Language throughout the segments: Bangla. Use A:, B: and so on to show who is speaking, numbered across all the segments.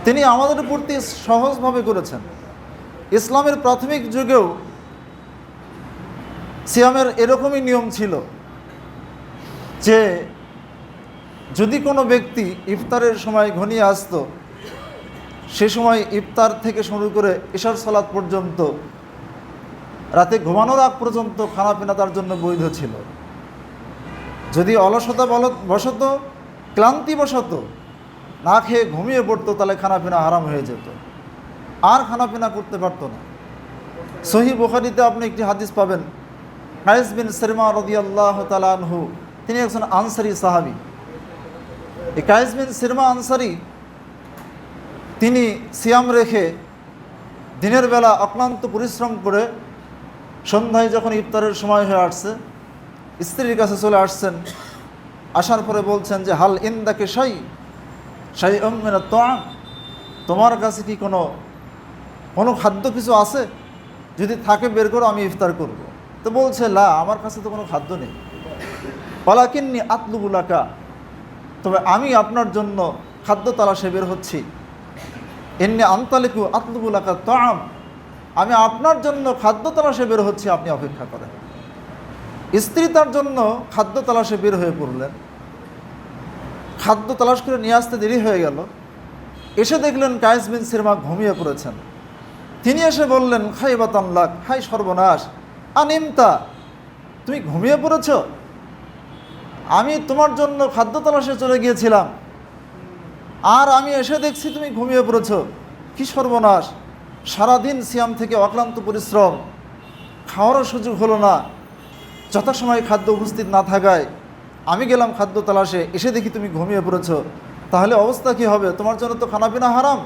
A: তিনি আমাদের প্রতি সহজভাবে করেছেন। ইসলামের প্রাথমিক যুগেও সিয়ামের এরকমই নিয়ম ছিল যে যদি কোনো ব্যক্তি ইফতারের সময় ঘনিয়ে আসতো, সে সময় ইফতার থেকে শুরু করে ইশার সালাত পর্যন্ত, রাতে ঘুমানোর আগ পর্যন্ত খানাপিনা তার জন্য বৈধ ছিল। যদি অলসতা বশত, ক্লান্তিবশত না খেয়ে ঘুমিয়ে পড়তো, তাহলে খানাপিনা হারাম হয়ে যেত, আর খানাপিনা করতে পারতো না। সহিহ বুখারীতে আপনি একটি হাদিস পাবেন, কায়েস বিন সিরমা রাদিয়াল্লাহু তাআলা আনহু, তিনি একজন আনসারী সাহাবী। এই কায়েস বিন সিরমা আনসারী, তিনি সিয়াম রেখে দিনের বেলা অক্লান্ত পরিশ্রম করে সন্ধ্যায় যখন ইফতারের সময় হয়ে আসছে, স্ত্রীর কাছে চলে আসছেন। আসার পরে বলছেন যে হাল ইনদাকে শাইউম মিনাত তাআম, তোমার কাছে কি কোনো খাদ্য কিছু আছে? যদি থাকে বের করো, আমি ইফতার করব। তো বলছে লা, আমার কাছে তো কোনো খাদ্য নেই। ওয়ালাকিন্নী আতলুবু লাকা, তবে আমি আপনার জন্য খাদ্য তালাশে বের হচ্ছি। ইন্নী আনতালিকু আতলুবু লাকা তাআম, আমি আপনার জন্য খাদ্য তালাশে বের হচ্ছি, আপনি অপেক্ষা করেন। স্ত্রী তার জন্য খাদ্য তালাশে বের হয়ে পড়লেন। খাদ্য তালাশ করে নিয়ে আসতে দেরি হয়ে গেল। এসে দেখলেন কায়েস বিন সিরমা ঘুমিয়ে পড়েছেন। তিনি এসে বললেন, খাইবাতান লাক, হাই সর্বনাশ, আনিমতা, তুমি ঘুমিয়ে পড়েছ? আমি তোমার জন্য খাদ্য তালাশে চলে গিয়েছিলাম, আর আমি এসে দেখছি তুমি ঘুমিয়ে পড়েছ। কি সর্বনাশ! সারাদিন সিয়াম থেকে অক্লান্ত পরিশ্রম, খাওয়ারও সুযোগ হলো না। যথাসময়ে খাদ্য উপস্থিত না থাকায় আমি গেলাম খাদ্য তালাশে, এসে দেখি তুমি ঘুমিয়ে পড়েছ। তাহলে অবস্থা কি হবে? তোমার জন্য তো খানাপিনা হারাম।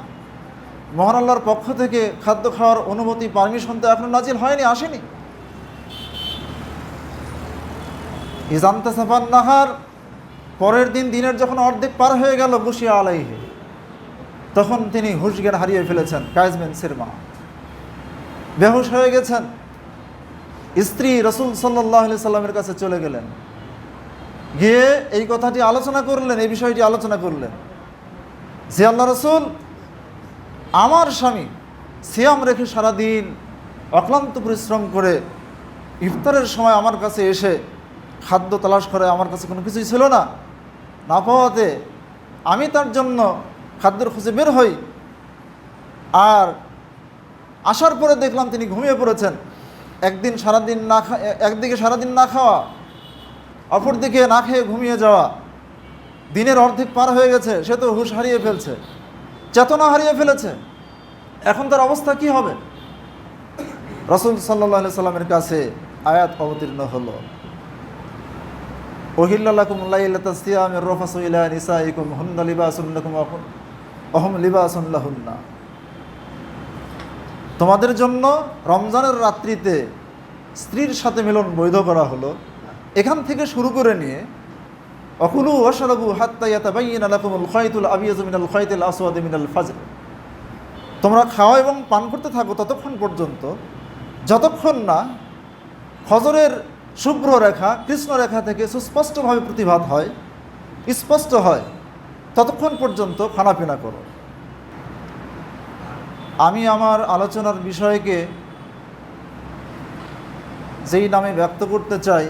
A: মহান আল্লাহর পক্ষ থেকে খাদ্য খাওয়ার অনুমতি, পারমিশন তো এখনো নাজিল হয়নি, আসেনি। ইজানতা সাফান নাহার, পরের দিন দিনের যখন অর্ধেক পার হয়ে গেল, বসিয়া আলাইহে, তখন তিনি হুঁশ জ্ঞান হারিয়ে ফেলেছেন। কায়েস বিন সিরমা বেহুশ হয়ে গেছেন। স্ত্রী রাসূল সাল্লাল্লাহু আলাইহি সাল্লামের কাছে চলে গেলেন, গিয়ে এই কথাটি আলোচনা করলেন, এই বিষয়টি আলোচনা করলেন যে আল্লাহ রাসূল, আমার স্বামী সিয়াম রেখে সারাদিন অক্লান্ত পরিশ্রম করে ইফতারের সময় আমার কাছে এসে খাদ্য তালাশ করে, আমার কাছে কোনো কিছুই ছিল না, না পাওয়াতে আমি তার জন্য খাদ্যের খুঁজে বের হই, আর আসার পরে দেখলাম তিনি ঘুমিয়ে পড়েছেন। একদিকে সারাদিন না খাওয়া, অপরদিকে না খেয়ে ঘুমিয়ে যাওয়া, দিনের অর্ধেক পার হয়ে গেছে, সে তো হুঁশ হারিয়ে ফেলছে, চেতনা হারিয়ে ফেলেছে। এখন তার অবস্থা কি হবে? রাসূল সাল্লাল্লাহু আলাইহি সাল্লামের কাছে আয়াত অবতীর্ণ হলো, উহিল্লা লাকুম লাইলাতাস সিয়ামির রাফাসু ইলা নিসাইকুম হুন্না লিবাসুন লাকুম ওয়া হুম লিবাসুন লাহুন্না, তোমাদের জন্য রমজানের রাত্রিতে স্ত্রীর সাথে মিলন বৈধ করা হলো। এখান থেকে শুরু করে নিয়ে অকুলু ওয়াশরাবু হাত্তা ইয়াতাবাইয়ানা লাকুমুল খায়তুল আবিয়াযু মিনাল খায়তিল আসওয়াদি মিনাল ফাজর, তোমরা খাওয়া এবং পান করতে থাকো ততক্ষণ পর্যন্ত, যতক্ষণ না ফজরের শুভ্র রেখা কৃষ্ণ রেখা থেকে সুস্পষ্টভাবে প্রতিভাত হয়, স্পষ্ট হয়, ততক্ষণ পর্যন্ত খানাপিনা করো। আমি আমার আলোচনার বিষয়কে যেই নামে ব্যক্ত করতে চাই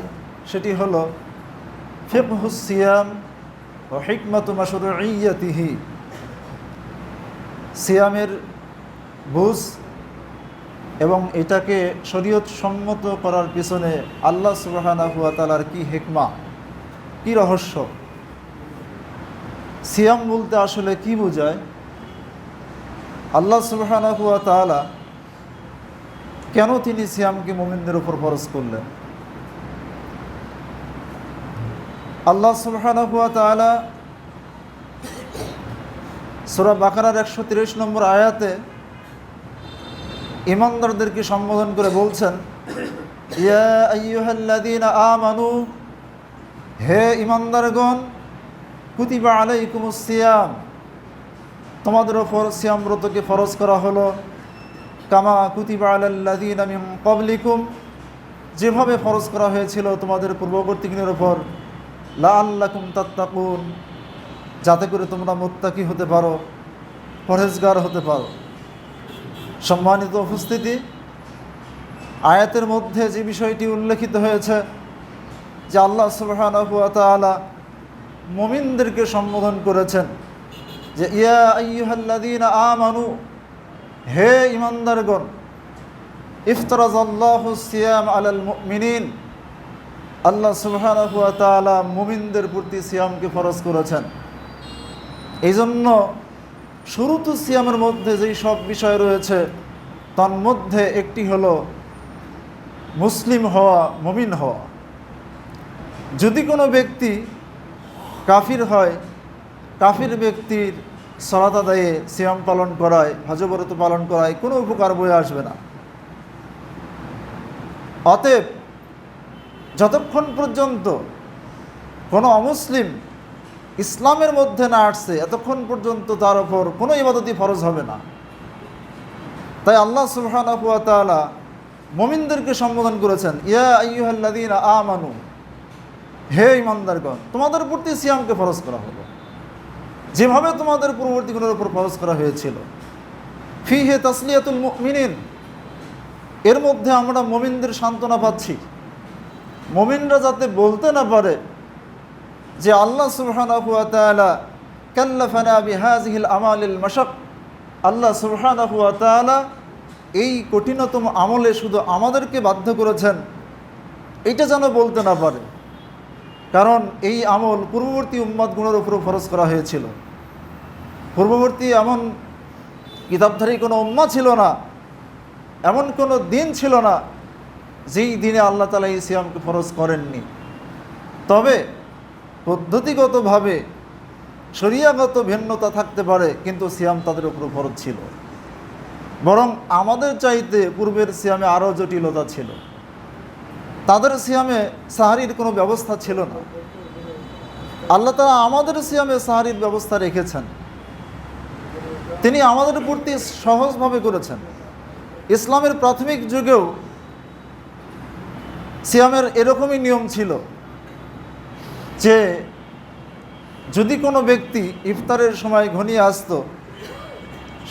A: সেটি হলো ফিকহুস সিয়াম ওয়া হিকমাতু মাশরুইয়্যাতিহি, সিয়ামের বুঝ এবং এটাকে শরীয়ত সম্মত করার পিছনে আল্লাহ সুবহানাহু ওয়া তাআলার কি হিকমা, কি রহস্য। সিয়াম বলতে আসলে কি বোঝায়? আল্লাহ সুবহানাহু ওয়া তাআলা কেন তিনি সিয়ামকে মুমিনদের উপর ফরজ করলেন? আল্লাহ সুবহানাহু ওয়া তাআলা সূরা বাকারার 130 নম্বর আয়াতে ঈমানদারদেরকে সম্বোধন করে বলছেন, ইয়া আইয়ুহাল্লাযীনা আমানু, হে ঈমানদারগণ, কুতিবা আলাইকুমুস সিয়াম, তোমাদের ওপর সিয়াম ব্রতকে ফরজ করা হলো, কামা কুতিবা আলাল্লাযীনা মিন ক্বাবলিকুম, যেভাবে ফরজ করা হয়েছিল তোমাদের পূর্ববর্তীদের ওপর, লাআল্লাকুম তাত্তাকুন, যাতে করে তোমরা মুত্তাকি হতে পারো। পরহেজগার হতে পারো। সম্মানিত উপস্থিতি, আয়াতের মধ্যে যে বিষয়টি উল্লেখিত হয়েছে যে আল্লাহ সুবহানাহু ওয়া তাআলা মুমিনদেরকে সম্বোধন করেছেন যে ইয়া আইয়ুহাল্লাযীনা আমানু, হে ঈমানদারগণ, ইফতারাযাল্লাহু সিয়াম আলাল মুমিনিন, আল্লাহ সুবহানাহু ওয়া তাআলা মুমিনদের প্রতি সিয়ামকে ফরজ করেছেন। এই জন্য শুরুতু সিয়ামের মধ্যে যেই সব বিষয় রয়েছে তার মধ্যে একটি হলো মুসলিম হওয়া, মুমিন হওয়া। যদি কোনো ব্যক্তি কাফির হয়, কাফির ব্যক্তির সালাত আদায়ে, সিয়াম পালন করায়, হজ ব্রত পালন করায় কোনো উপকার বয়ে আসবে না। অতএব যতক্ষণ পর্যন্ত কোনো অমুসলিম ইসলামের মধ্যে না আসছে এতক্ষণ পর্যন্ত তার ওপর কোনো ইবাদতই ফরজ হবে না। তাই আল্লাহ সুবহানাহু ওয়া তাআলা মুমিনদেরকে সম্বোধন করেছেন ইয়া আইয়ুহাল্লাযীনা আমানু, হে ঈমানদারগণ, তোমাদের প্রতি সিয়ামকে ফরজ করা হলো যেভাবে তোমাদের পূর্ববর্তীগুলোর উপর ফরজ করা হয়েছিল। ফিহে তাসলিয়াতুল মুমিনিন, এর মধ্যে আমরা মুমিনদের সান্ত্বনা পাচ্ছি। মুমিনরা যাতে বলতে না পারে যে আল্লাহ সুবহানাহু ওয়া তাআলা কাল্লাফানা বিহাযিহিল আমালিল মাশাক, আল্লাহ সুবহানাহু ওয়া তাআলা এই কঠিনতম আমলে শুধু আমাদেরকে বাধ্য করেছেন, এইটা যেন বলতে না পারে। কারণ এই আমল পূর্ববর্তী উম্মতগুলোর উপর ফরজ করা হয়েছিল। পূর্ববর্তী এমন কিতাবধারী কোনো উম্মাহ ছিল না, এমন কোনো দিন ছিল না যেই দিনে আল্লাহ তাআলা এই সিয়ামকে ফরজ করেননি। তবে পদ্ধতিগতভাবে শরিয়াগত ভিন্নতা থাকতে পারে, কিন্তু সিয়াম তাদের উপর ফরজ ছিল। বরং আমাদের চাইতে পূর্বের সিয়ামে আরও জটিলতা ছিল। তাদের সিয়ামে সাহারির কোনো ব্যবস্থা ছিল না। আল্লাহ তাআলা আমাদের সিয়ামে সাহারির ব্যবস্থা রেখেছেন। তিনি আমাদের প্রতি সহজভাবে করেছেন। ইসলামের প্রাথমিক যুগেও সিয়ামের এরকমই নিয়ম ছিল যে যদি কোনো ব্যক্তি ইফতারের সময় ঘনিয়ে আসতো,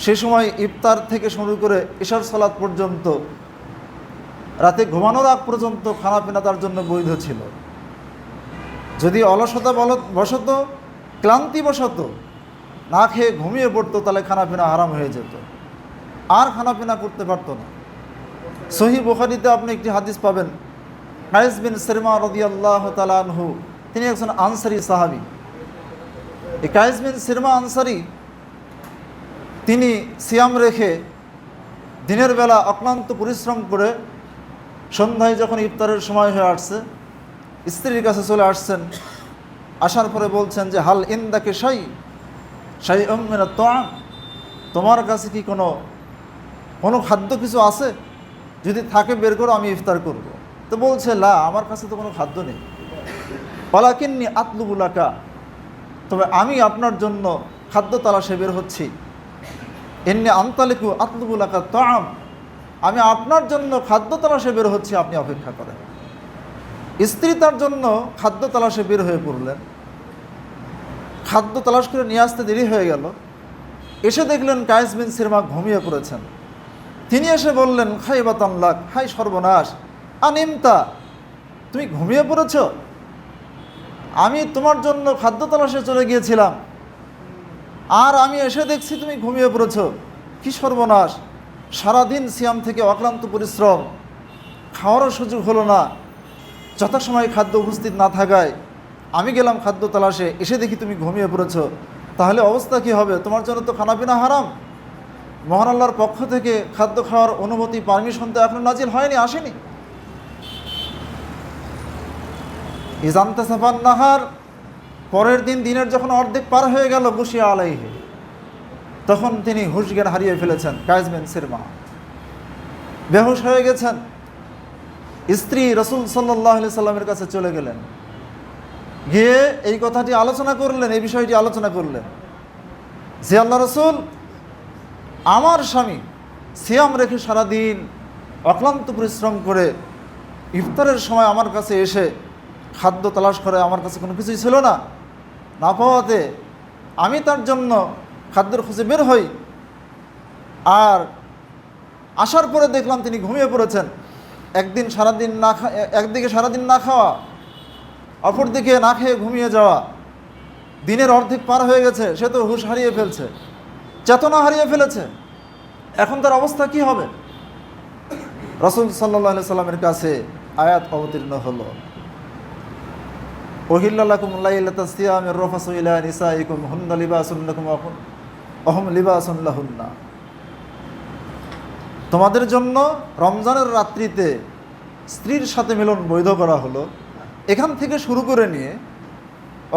A: সে সময় ইফতার থেকে শুরু করে ইশার সালাত পর্যন্ত, রাতে ঘুমানোর আগ পর্যন্ত খানাপিনা তার জন্য বৈধ ছিল। যদি অলসতা বশত, ক্লান্তিবশত না খেয়ে ঘুমিয়ে পড়তো, তাহলে খানাপিনা হারাম হয়ে যেত, আর খানাপিনা করতে পারতো না। সহিহ বুখারীতে আপনি একটি হাদিস পাবেন, কায়েস বিন সিরমা রাদিয়াল্লাহু তাআলা আনহু, তিনি একজন আনসারী সাহাবী। এই কায়েস বিন সিরমা আনসারী, তিনি সিয়াম রেখে দিনের বেলা অক্লান্ত পরিশ্রম করে সন্ধ্যায় যখন ইফতারের সময় হয়ে আসছে, স্ত্রীর কাছে চলে আসছেন। আসার পরে বলছেন যে হাল ইনদাকে শাইউম মিনাত তাআম, তোমার কাছে কি কোনো খাদ্য কিছু আছে? যদি থাকে বের করো, আমি ইফতার করব। তো বলছে লা, আমার কাছে তো কোনো খাদ্য নেই। ওয়ালাকিন্নী আতলুবু লাকা, তবে আমি আপনার জন্য খাদ্য তালাশে বের হচ্ছি। ইন্নী আনতালিকু আতলুবু লাকা তাআম, আমি আপনার জন্য খাদ্য তালাশে বের হচ্ছি, আপনি অপেক্ষা করেন। স্ত্রী তার জন্য খাদ্য তালাশে বের হয়ে পড়লেন। খাদ্য তালাশ করে নিয়ে আসতে দেরি হয়ে গেল। এসে দেখলেন কায়েস বিন সিরমা ঘুমিয়ে পড়েছেন। তিনি এসে বললেন খাইবাতান লাক, হাই সর্বনাশ, আনিমতা, তুমি ঘুমিয়ে পড়েছ? আমি তোমার জন্য খাদ্য তালাশে চলে গিয়েছিলাম, আর আমি এসে দেখছি তুমি ঘুমিয়ে পড়েছ। কি সর্বনাশ! সারাদিন সিয়াম থেকে অক্লান্ত পরিশ্রম, খাওয়ারও সুযোগ হলো না। যথাসময়ে খাদ্য উপস্থিত না থাকায় আমি গেলাম খাদ্য তালাশে, এসে দেখি তুমি ঘুমিয়ে পড়েছ। তাহলে অবস্থা কি হবে? তোমার জন্য তো খানাপিনা হারাম। মহান আল্লাহর পক্ষ থেকে খাদ্য খাওয়ার অনুমতি, পারমিশন তো এখনো নাজিল হয়নি, আসেনি। ইজানতা সাফান নাহার, পরের দিন দিনের যখন অর্ধেক পার হয়ে গেল, বসিয়া আলাইহে, তখন তিনি হুঁশ জ্ঞান হারিয়ে ফেলেছেন। কায়েস বিন সিরমা বেহুশ হয়ে গেছেন। স্ত্রী রাসূল সাল্লাল্লাহু আলাইহি সাল্লামের কাছে চলে গেলেন, গিয়ে এই কথাটি আলোচনা করলেন, এই বিষয়টি আলোচনা করলেন যে আল্লাহ রাসূল, আমার স্বামী সিয়াম রেখে সারাদিন অক্লান্ত পরিশ্রম করে ইফতারের সময় আমার কাছে এসে খাদ্য তালাশ করে, আমার কাছে কোনো কিছুই ছিল না, না পাওয়াতে আমি তার জন্য খাদ্যের খোঁজে বের হই, আর আসার পরে দেখলাম তিনি ঘুমিয়ে পড়েছেন। একদিকে সারাদিন না খাওয়া, অপরদিকে না খেয়ে ঘুমিয়ে যাওয়া, দিনের অর্ধেক পার হয়ে গেছে, সে তো হুঁশ হারিয়ে ফেলছে, চেতনা হারিয়ে ফেলেছে। এখন তার অবস্থা কি হবে? রাসূল সাল্লাল্লাহু আলাইহি সাল্লামের কাছে আয়াত অবতীর্ণ হলো, উহিল্লা লাকুম লাইলাতাস সিয়ামির রাফাসু ইলা নিসাইকুম হুন্না লিবাসুন লাকুম ওয়া হুম লিবাসুন লাহুন্না। তোমাদের জন্য রমজানের রাত্রিতে স্ত্রীর সাথে মিলন বৈধ করা হলো। এখান থেকে শুরু করে নিয়ে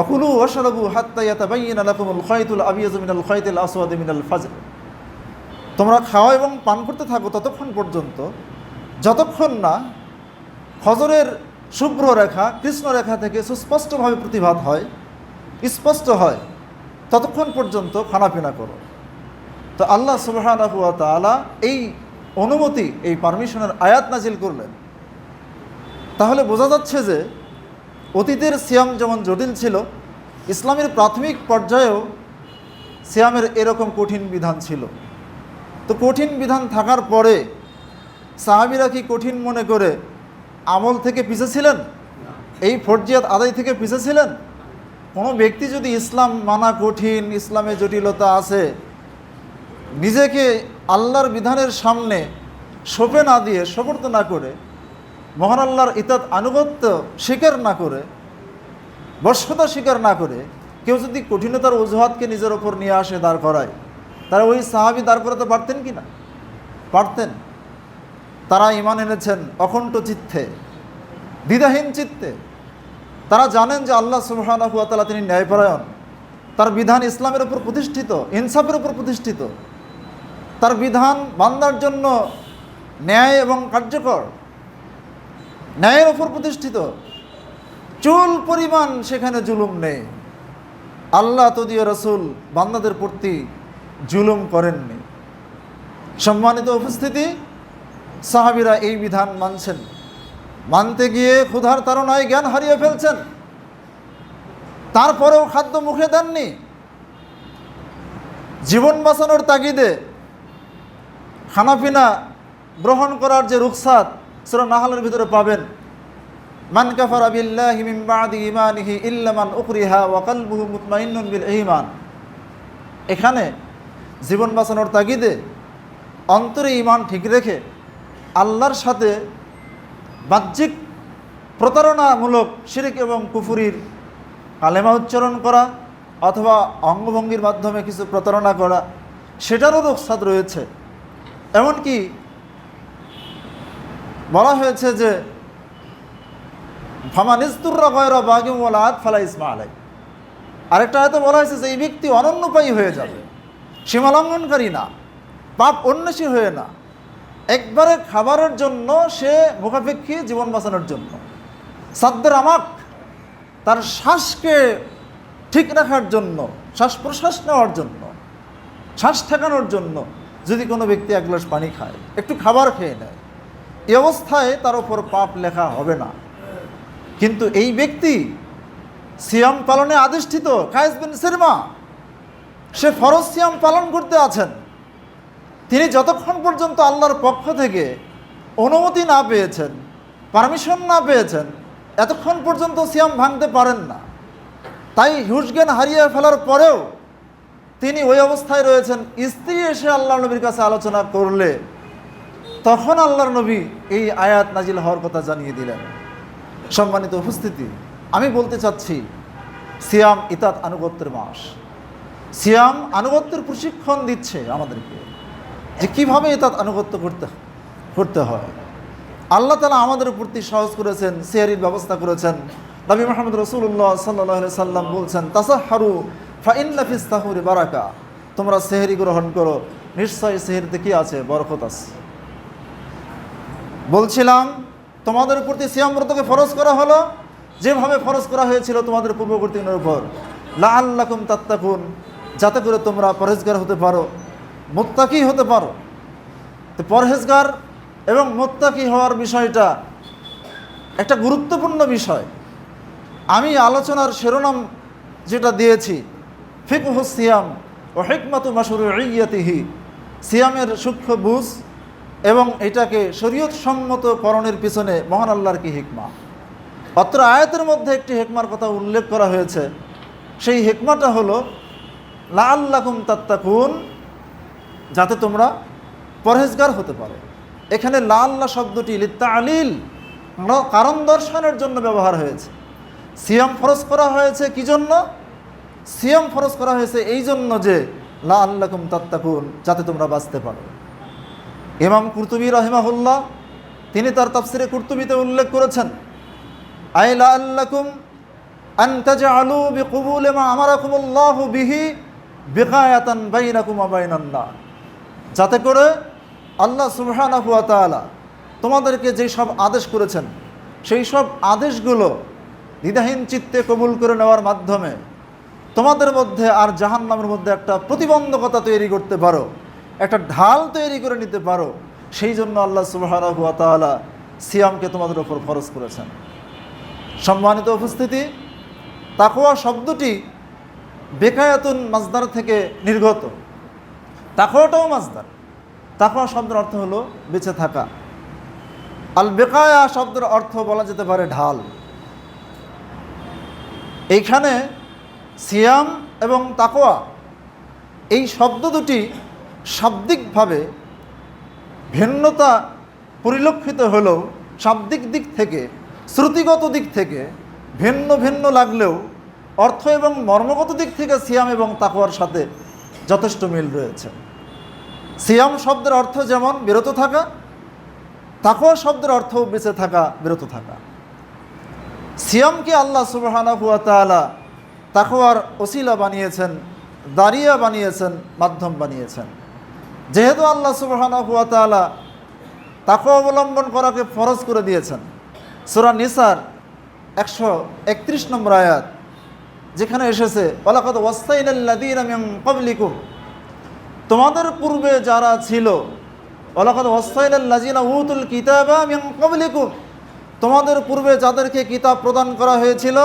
A: অকুলু ওয়াশরাবু হাত্তা ইয়াতাবাইয়ানা লাকুমুল খায়তুল আবিয়াযু মিনাল খায়তিল আসওয়াদি মিনাল ফাজর। তোমরা খাওয়া এবং পান করতে থাকো ততক্ষণ পর্যন্ত, যতক্ষণ না ফজরের শুভ্র রেখা কৃষ্ণ রেখা থেকে সুস্পষ্টভাবে প্রতিভাত হয়, স্পষ্ট হয়, ততক্ষণ পর্যন্ত খানাপিনা করো। তো আল্লাহ সুবহানাহু ওয়া তাআলা এই অনুমতি, এই পারমিশনের আয়াত নাজিল করলেন। তাহলে বোঝা যাচ্ছে যে অতীতের সিয়াম যেমন জটিল ছিল, ইসলামের প্রাথমিক পর্যায়েও সিয়ামের এরকম কঠিন বিধান ছিল। তো কঠিন বিধান থাকার পরে সাহাবীরা কি কঠিন মনে করে আমল থেকে পিছে ছিলেন? এই ফরজিয়াত আদায় থেকে পিছে ছিলেন? কোনো ব্যক্তি যদি ইসলাম মানা কঠিন, ইসলামে জটিলতা আছে, নিজেকে আল্লাহর বিধানের সামনে সঁপে না দিয়ে, সোপর্দ না করে, মহান আল্লাহর ইতাত আনুগত্য স্বীকার না করে, বশ্যতা স্বীকার না করে কেউ যদি কঠিনতার অজুহাতকে নিজের ওপর নিয়ে আসে, দাঁড় করায়, তারা ওই সাহাবী দাঁড় করাতে পারতেন কি না? পারতেন। তারা ঈমান এনেছেন অকণ্ঠ চিত্তে, দ্বিধাহীন চিত্তে। তারা জানেন যে আল্লাহ সুবহানাহু ওয়া তাআলা তিনি ন্যায়পরায়ণ, তার বিধান ইসলামের উপর প্রতিষ্ঠিত, ইনসাফের উপর প্রতিষ্ঠিত, তার বিধান বান্দার জন্য ন্যায় এবং কার্যকর, ন্যায়ের উপর প্রতিষ্ঠিত। চুল পরিমাণ সেখানে জুলুম নেই। আল্লাহ তদীয় রাসূল বান্দাদের প্রতি জুলুম করেননি। সম্মানিত উপস্থিতি, সাহাবীরা এই বিধান মানছেন, মানতে গিয়ে ক্ষুধার তাড়নায় জ্ঞান হারিয়ে ফেলছেন, তারপরেও খাদ্য মুখে দেননি। জীবন বাঁচানোর তাগিদে খানাপিনা গ্রহণ করার যে রুখসাত সূরা নাহলের ভিতরে পাবেন, মান কাফারা বিল্লাহি মিন বাদি ঈমানিহি ইল্লা মান উকরিহা ওয়া কলবুহু মুতমাইন্নুন বিল ঈমান। এখানে জীবন বাঁচানোর তাগিদে অন্তরে ঈমান ঠিক রেখে আল্লাহর সাথে বাহ্যিক প্রতারণামূলক শিরক এবং কুফরির কালেমা উচ্চারণ করা অথবা অঙ্গভঙ্গির মাধ্যমে কিছু প্রতারণা করা, সেটারও রুখসাত রয়েছে। এমনকি বলা হয়েছে যে ফামানিস্তুররা গয়রা বাগিন ওয়ালা আদ ফালা ইসমা আলাই। আরেকটা হয়তো বলা হয়েছে যে এই ব্যক্তি অনন্যপায়ী হয়ে যাবে, সীমালঙ্ঘনকারী না, পাপ অন্বেষী হয়ে না, একবারে খাবারের জন্য সে মুখাপেক্ষী, জীবন বাঁচানোর জন্য, সাদ্দের আমাক তার শ্বাসকে ঠিক রাখার জন্য, শ্বাস প্রশ্বাস নেওয়ার জন্য, শ্বাস ঠেকানোর জন্য যদি কোনো ব্যক্তি এক গ্লাস পানি খায়, একটু খাবার খেয়ে নেয়, এই অবস্থায় তার উপর পাপ লেখা হবে না। কিন্তু এই ব্যক্তি সিয়াম পালনে আদিষ্ঠিত, কায়েস বিন সিরমা, সে ফরজ সিয়াম পালন করতে আছেন, তিনি যতক্ষণ পর্যন্ত আল্লাহর পক্ষ থেকে অনুমতি না পেয়েছেন, পারমিশন না পেয়েছেন, এতক্ষণ পর্যন্ত সিয়াম ভাঙতে পারেন না। তাই হুঁশজ্ঞান হারিয়ে ফেলার পরেও তিনি ওই অবস্থায় রয়েছেন। স্ত্রী এসে আল্লাহ নবীর কাছে আলোচনা করলে তখন আল্লাহর নবী এই আয়াত নাজিল হওয়ার কথা জানিয়ে দিলেন। সম্মানিত উপস্থিতি, আমি বলতে চাচ্ছি সিয়াম ইতাত আনুগত্যের মাস। সিয়াম আনুগত্যের প্রশিক্ষণ দিচ্ছে আমাদেরকে যে কীভাবে ইতাত আনুগত্য করতে হয়। আল্লাহ তাআলা আমাদের প্রতি সহজ করেছেন, সেহরির ব্যবস্থা করেছেন। নবী মুহাম্মদ রাসূলুল্লাহ সাল্লাল্লাহু আলাইহি সাল্লাম বলছেন, তাসাহহারু ফা ইন্না ফিস সাহুরি বারাকা। তোমরা সেহরি গ্রহণ করো, নিশ্চয়ই সেহরিতে কি আছে? বরকত আছে। বলছিলাম তোমাদের প্রতি সিয়াম ব্রতকে ফরজ করা হলো যেভাবে ফরজ করা হয়েছিল তোমাদের পূর্ববর্তীদের উপর, লাআল্লাকুম তাত্তাকুন, যাতে করে তোমরা পরহেজগার হতে পারো, মুত্তাকি হতে পারো। তো পরহেজগার এবং মুত্তাকি হওয়ার বিষয়টা একটা গুরুত্বপূর্ণ বিষয়। আমি আলোচনার শিরোনাম যেটা দিয়েছি, ফিকহুস সিয়াম ওয়া হিকমাতু মাশরুইয়্যাতিহি, সিয়ামের সূক্ষ্ম বুঝ এবং এটাকে শরীয়ত সম্মতকরণের পিছনে মহান আল্লাহর কি হিকমা। অত্র আয়াতের মধ্যে একটি হিকমার কথা উল্লেখ করা হয়েছে। সেই হিকমাটা হলো লাআল্লাকুম তাত্তাকুন, যাতে তোমরা পরহেজগার হতে পারো। এখানে লাআল্লাহ শব্দটি লিত্তাআলিল, কারণ দর্শনের জন্য ব্যবহার হয়েছে। সিয়াম ফরজ করা হয়েছে কি জন্য? সিয়াম ফরজ করা হয়েছে এই জন্য যে লাআল্লাকুম তাত্তাকুন, যাতে তোমরা বাঁচতে পারো। ইমাম কুরতুবী রাহিমাহুল্লাহ তিনি তার তাফসিরে কুরতুবীতে উল্লেখ করেছেন, আই লাআল্লাকুম আন তাজআলু বিকুবুলি মা আমারাকুমুল্লাহু বিহি বিকায়াতান বাইনাকুম ওয়া বাইনান নার, যাতে করে আল্লাহ সুবহানাহু ওয়া তাআলা তোমাদেরকে যেই সব আদেশ করেছেন সেই সব আদেশগুলো দ্বিধাহীন চিত্তে কবুল করে নেওয়ার মাধ্যমে তোমাদের মধ্যে আর জাহান্নামের মধ্যে একটা প্রতিবন্ধকতা তৈরি করতে পারো, একটা ঢাল তৈরি করে নিতে পারো। সেই জন্য আল্লাহ সুবহানাহু ওয়া তাআলা সিয়ামকে তোমাদের উপর ফরজ করেছেন। সম্মানিত উপস্থিতি, তাকওয়া শব্দটি বেকায়াতুন মাজদার থেকে নির্গত। তাকওয়াটাও মাজদার। তাকওয়া শব্দের অর্থ হলো বেঁচে থাকা। আল বেকায়া শব্দের অর্থ বলা যেতে পারে ঢাল। এইখানে সিয়াম এবং তাকওয়া এই শব্দ দুটি শাব্দিকভাবে ভিন্নতা পরিলক্ষিত হলেও শাব্দিক দিক থেকে, শ্রুতিগত দিক থেকে ভিন্ন ভিন্ন লাগলেও অর্থ এবং মর্মগত দিক থেকে সিয়াম এবং তাকওয়ার সাথে যথেষ্ট মিল রয়েছে। সিয়াম শব্দের অর্থ যেমন বিরত থাকা, তাকওয়া শব্দের অর্থ বেঁচে থাকা, বিরত থাকা। সিয়ামকে আল্লাহ সুবহানাহু ওয়া তাআলা তাকওয়ার ওসিলা বানিয়েছেন, দাঁড়িয়া বানিয়েছেন, মাধ্যম বানিয়েছেন। যেহেতু আল্লাহ সুবহানাহু ওয়া তাআলা তাকওয়া অবলম্বন করাকে ফরজ করে দিয়েছেন, সূরা নিসার 131 নম্বর আয়াত যেখানে এসেছে ওয়ালাকাদ ওয়াসাইনাল লাযীনা মিন ক্বাবলিকুম, তোমাদের পূর্বে যারা ছিল, ওয়ালাকাদ ওয়াসাইনাল লাযীনা উতুল কিতাবা মিন ক্বাবলিকুম, তোমাদের পূর্বে যাদেরকে কিতাব প্রদান করা হয়েছিল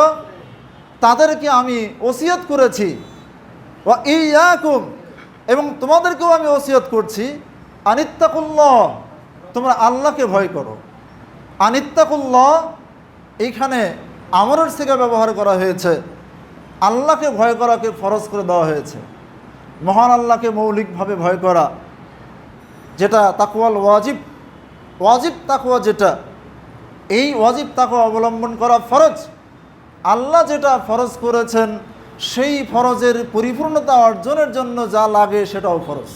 A: তাদেরকে আমি ওসিয়ত করেছি, ওয়া ইয়াকুম, এবং তোমাদেরকেও আমি ওসিয়ত করছি, আনিত্তাকুল্লাহ, তোমরা আল্লাহকে ভয় করো। আনিত্তাকুল্লাহ এইখানে আমরের সিগা ব্যবহার করা হয়েছে। আল্লাহকে ভয় করাকে ফরজ করে দেওয়া হয়েছে। মহান আল্লাহকে মৌলিকভাবে ভয় করা, যেটা তাকওয়াল ওয়াজিব, ওয়াজিব তাকওয়া যেটা, এই ওয়াজিব তাকওয়া অবলম্বন করা ফরজ। আল্লাহ যেটা ফরজ করেছেন সেই ফরজের পরিপূর্ণতা অর্জনের জন্য যা লাগে সেটাও ফরজ।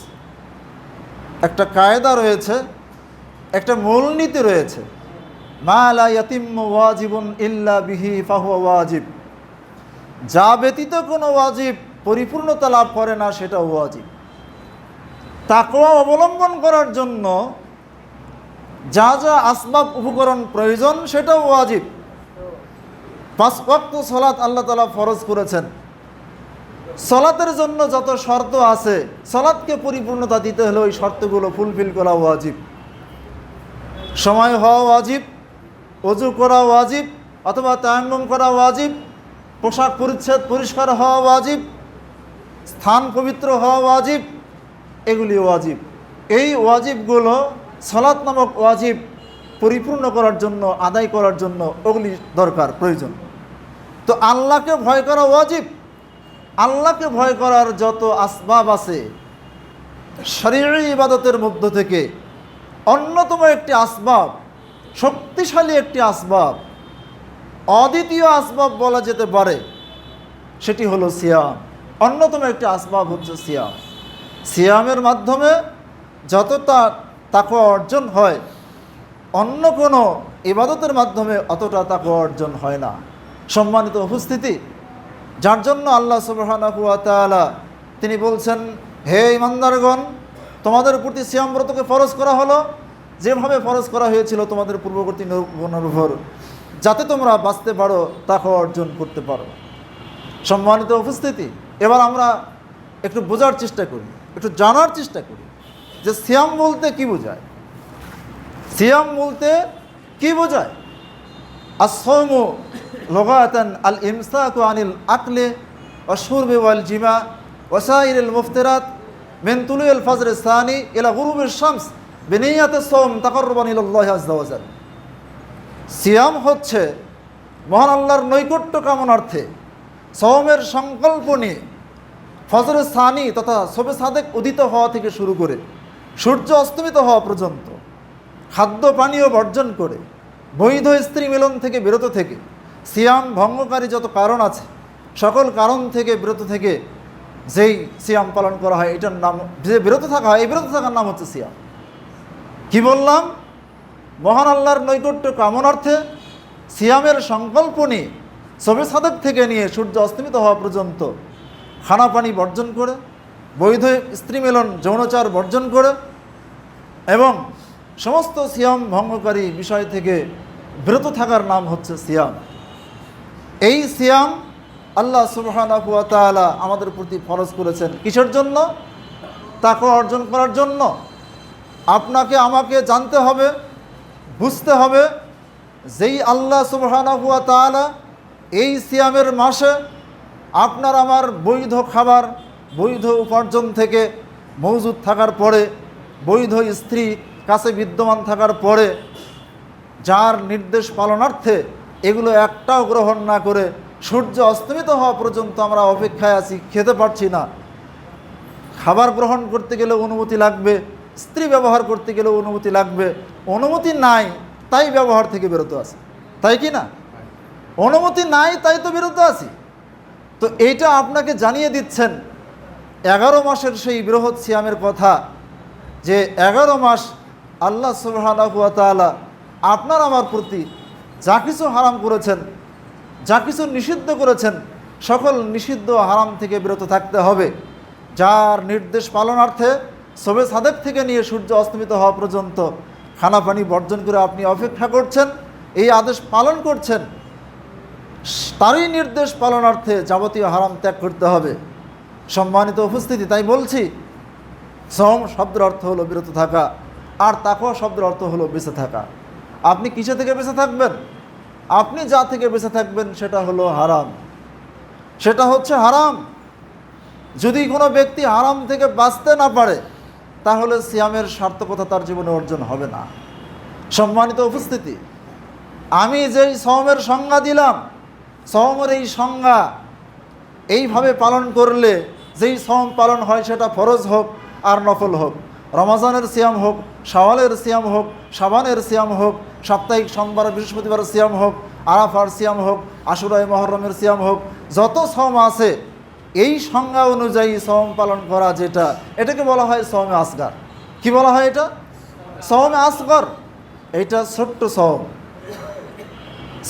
A: একটা কায়দা রয়েছে, একটা মূলনীতি রয়েছে, মা লা ইয়াতিম্মু ওয়াজিবুন ইল্লা বিহি ফাহুয়া ওয়াজিব, যা ব্যতীত কোনো ওয়াজিব পরিপূর্ণতা লাভ করে না সেটাও ওয়াজিব। তাকওয়া অবলম্বন করার জন্য যা যা আসবাব উপকরণ প্রয়োজন সেটাও ওয়াজিব। 5 ওয়াক্ত সালাত আল্লাহ তাআলা ফরজ করেছেন। সালাতের জন্য যত শর্ত আছে, সালাতকে পরিপূর্ণতা দিতে হলে ওই শর্তগুলো ফুলফিল করা ওয়াজিব। সময় হওয়া ওয়াজিব, ওযু করা ওয়াজিব অথবা তায়াম্মুম করা ওয়াজিব, পোশাক পরিচ্ছদ পরিষ্কার হওয়া ওয়াজিব, স্থান পবিত্র হওয়া ওয়াজিব, এগুলি ওয়াজিব। এই ওয়াজিবগুলো সালাত নামক ওয়াজিব পরিপূর্ণ করার জন্য, আদায় করার জন্য ওগুলি দরকার, প্রয়োজন। তো আল্লাহকে ভয় করা ওয়াজিব। আল্লাহকে ভয় করার যত আসবাব আছে শরীয়ী ইবাদতের মধ্য থেকে অন্যতম একটি আসবাব, শক্তিশালী একটি আসবাব, অদ্বিতীয় আসবাব বলা যেতে পারে, সেটি হলো সিয়াম। অন্যতম একটি আসবাব হচ্ছে সিয়াম। সিয়ামের মাধ্যমে যতটা তাকওয়া অর্জন হয় অন্য কোনো ইবাদতের মাধ্যমে অতটা তাকওয়া অর্জন হয় না। সম্মানিত উপস্থিতি, যার জন্য আল্লাহ সুবহানাহু ওয়া তাআলা তিনি বলছেন, হে ইমানদারগণ, তোমাদের প্রতি সিয়াম ব্রতকে ফরজ করা হলো যেভাবে ফরজ করা হয়েছিল তোমাদের পূর্ববর্তী নবীগণের উপর, যাতে তোমরা বাঁচতে পারো, তাকওয়া অর্জন করতে পারো। সম্মানিত উপস্থিতি, এবার আমরা একটু বোঝার চেষ্টা করি, একটু জানার চেষ্টা করি যে সিয়াম বলতে কি বোঝায়। সিয়াম বলতে কি বোঝায়? আস-সাওমু লুগাতান আল ইমসাকু আনিল আকলি ওয়াশ শুরবি ওয়াল জিমা ওয়া সাইরিল মুফতিরাত মিন তুলুইল ফাজর সানি ইলা গুরুবিশ শামস বিনিয়াতে সাওম তাকাররুবান ইলাল্লাহি আযজা ওয়া জাল। সিয়াম হচ্ছে মহান আল্লাহর নৈকট্য কামনার্থে সাওমের সংকল্প নিয়ে ফজর সানি তথা শবে সাদেক উদিত হওয়া থেকে শুরু করে সূর্য অস্তমিত হওয়া পর্যন্ত খাদ্য পানীয় বর্জন করে বৈধ স্ত্রী মিলন থেকে বিরত থেকে সিয়াম ভঙ্গকারী যত কারণ আছে সকল কারণ থেকে বিরত থেকে যেই সিয়াম পালন করা হয় এটার নাম, যে বিরত থাকা হয় এই বিরত থাকার নাম হচ্ছে সিয়াম। কি বললাম? মহান আল্লাহর নৈকট্য কামনার্থে সিয়ামের সংকল্প নিয়ে শবে সাদেক থেকে নিয়ে সূর্য অস্তমিত হওয়া পর্যন্ত খানা পানি বর্জন করে বৈধ স্ত্রী মিলন যৌনাচার বর্জন করে এবং সমস্ত সিয়াম ভঙ্গকারী বিষয় থেকে বিরত থাকার নাম হচ্ছে সিয়াম। এই সিয়াম আল্লাহ সুবহানাহু ওয়া তাআলা আমাদের প্রতি ফরজ করেছেন কিসের জন্য? তাকওয়া অর্জন করার জন্য। আপনাকে আমাকে জানতে হবে, বুঝতে হবে যেই আল্লাহ সুবহানাহু ওয়া তাআলা এই সিয়ামের মাসে আপনার আমার বৈধ খাবার বৈধ উপার্জন থেকে মজুদ থাকার পরে বৈধ স্ত্রী কাছে বিদ্যমান থাকার পরে যার নির্দেশ পালনার্থে এগুলো একটাও গ্রহণ না করে সূর্য অস্তমিত হওয়া পর্যন্ত আমরা অপেক্ষায় আছি, খেতে পারছি না। খাবার গ্রহণ করতে গেলে অনুমতি লাগবে, স্ত্রী ব্যবহার করতে গেলে অনুমতি লাগবে, অনুমতি নাই তাই ব্যবহার থেকে বিরত আছি, তাই কি না? অনুমতি নাই তাই তো বিরত আছি। তো এইটা আপনাকে জানিয়ে দিচ্ছেন 11 মাসের সেই বৃহৎ সিয়ামের কথা, যে 11 মাস আল্লাহ সুবহানাহু ওয়া তাআলা আপনার আমার প্রতি যা কিছু হারাম করেছেন, যা কিছু নিষিদ্ধ করেছেন, সকল নিষিদ্ধ হারাম থেকে বিরত থাকতে হবে। যার নির্দেশ পালনার্থে শবে সাদেক থেকে নিয়ে সূর্য অস্তমিত হওয়া পর্যন্ত খানা পানি বর্জন করে আপনি অপেক্ষা করছেন, এই আদেশ পালন করছেন, তারই নির্দেশ পালনার্থে যাবতীয় হারাম ত্যাগ করতে হবে। সম্মানিত উপস্থিতি, তাই বলছি সওম শব্দের অর্থ হলো বিরত থাকা, আর তাকওয়া শব্দের অর্থ হলো বেঁচে থাকা। আপনি কিসে থেকে বেঁচে থাকবেন? আপনি যা থেকে বেঁচে থাকবেন সেটা হলো হারাম, সেটা হচ্ছে হারাম। যদি কোনো ব্যক্তি হারাম থেকে বাঁচতে না পারে তাহলে সিয়ামের সার্থকতা তার জীবনে অর্জন হবে না। সম্মানিত উপস্থিতি, আমি যেই সওমের সংজ্ঞা দিলাম, সওমের এই সংজ্ঞা এইভাবে পালন করলে যেই সওম পালন হয় সেটা ফরজ হোক আর নফল হোক, রমজানের সিয়াম হোক, শাওয়ালের সিয়াম হোক, শাবানের সিয়াম হোক, সাপ্তাহিক সোমবার বৃহস্পতিবার সিয়াম হোক, আরাফার সিয়াম হোক, আশুরায়ে মুহররমের সিয়াম হোক, যত সওম আছে এই সংজ্ঞা অনুযায়ী সওম পালন করা যেটা, এটাকে বলা হয় সওমে আসগর। কি বলা হয় এটা? সওমে আসগর। এইটা ছোট্ট সওম।